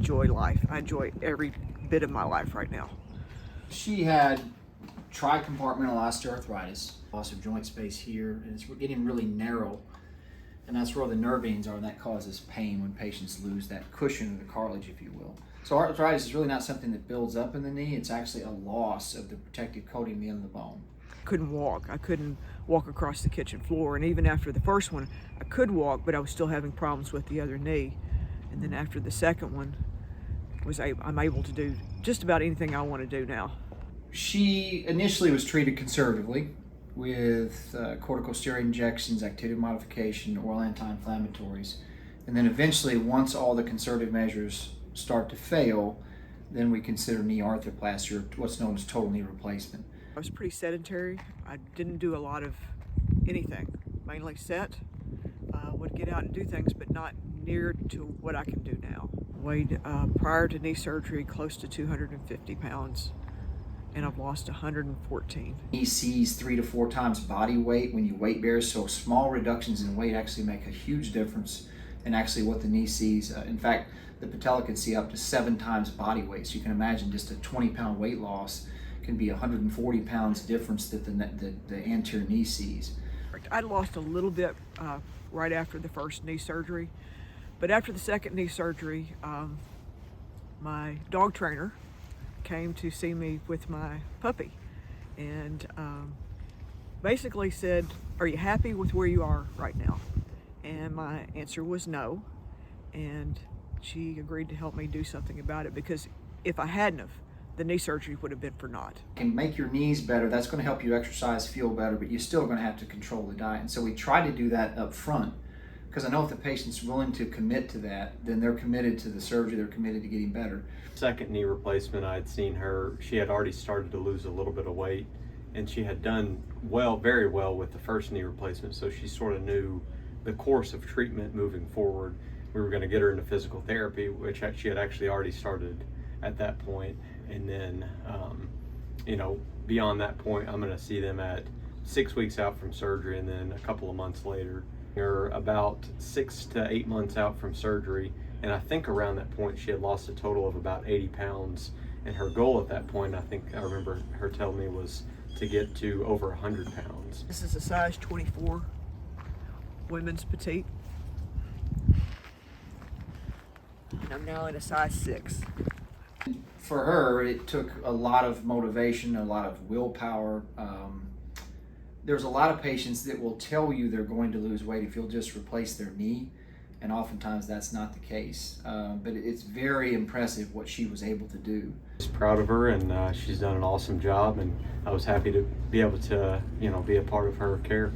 enjoy life. I enjoy every bit of my life right now. She had tricompartmental osteoarthritis, loss of joint space here, and it's getting really narrow. And that's where the nervines are, and that causes pain when patients lose that cushion of the cartilage, if you will. So arthritis is really not something that builds up in the knee, it's actually a loss of the protective coating at the end of the bone. Couldn't walk. I couldn't walk across the kitchen floor, and even after the first one, I could walk, but I was still having problems with the other knee. And then after the second one, I'm able to do just about anything I want to do now. She initially was treated conservatively with corticosteroid injections, activity modification, oral anti-inflammatories. And then eventually, once all the conservative measures start to fail, then we consider knee arthroplasty, or what's known as total knee replacement. I was pretty sedentary. I didn't do a lot of anything, mainly sit. Would get out and do things, but not near to what I can do now. Weighed prior to knee surgery close to 250 pounds, and I've lost 114. Knee sees 3 to 4 times body weight when you weight bear, so small reductions in weight actually make a huge difference in actually what the knee sees. In fact, the patella can see up to 7 times body weight, so you can imagine just a 20-pound weight loss can be 140 pounds difference that the anterior knee sees. I lost a little bit right after the first knee surgery, but after the second knee surgery, my dog trainer came to see me with my puppy, and basically said, "Are you happy with where you are right now?" And my answer was no, and she agreed to help me do something about it, because if I hadn't have, the knee surgery would have been for naught. Can make your knees better, that's going to help you exercise, feel better, but you're still going to have to control the diet. And so we try to do that up front, because I know if the patient's willing to commit to that, then they're committed to the surgery, they're committed to getting better. Second knee replacement, I had seen her, she had already started to lose a little bit of weight, and she had done well, very well with the first knee replacement, so she sort of knew the course of treatment moving forward. We were going to get her into physical therapy, which she had actually already started at that point. And then, beyond that point, I'm going to see them at 6 weeks out from surgery, and then a couple of months later. We're about 6 to 8 months out from surgery, and I think around that point she had lost a total of about 80 pounds. And her goal at that point, I think I remember her telling me, was to get to over 100 pounds. This is a size 24 women's petite. And I'm now in a size 6. For her, it took a lot of motivation, a lot of willpower. There's a lot of patients that will tell you they're going to lose weight if you'll just replace their knee, and oftentimes that's not the case. But it's very impressive what she was able to do. I was proud of her, and she's done an awesome job, and I was happy to be able to, be a part of her care.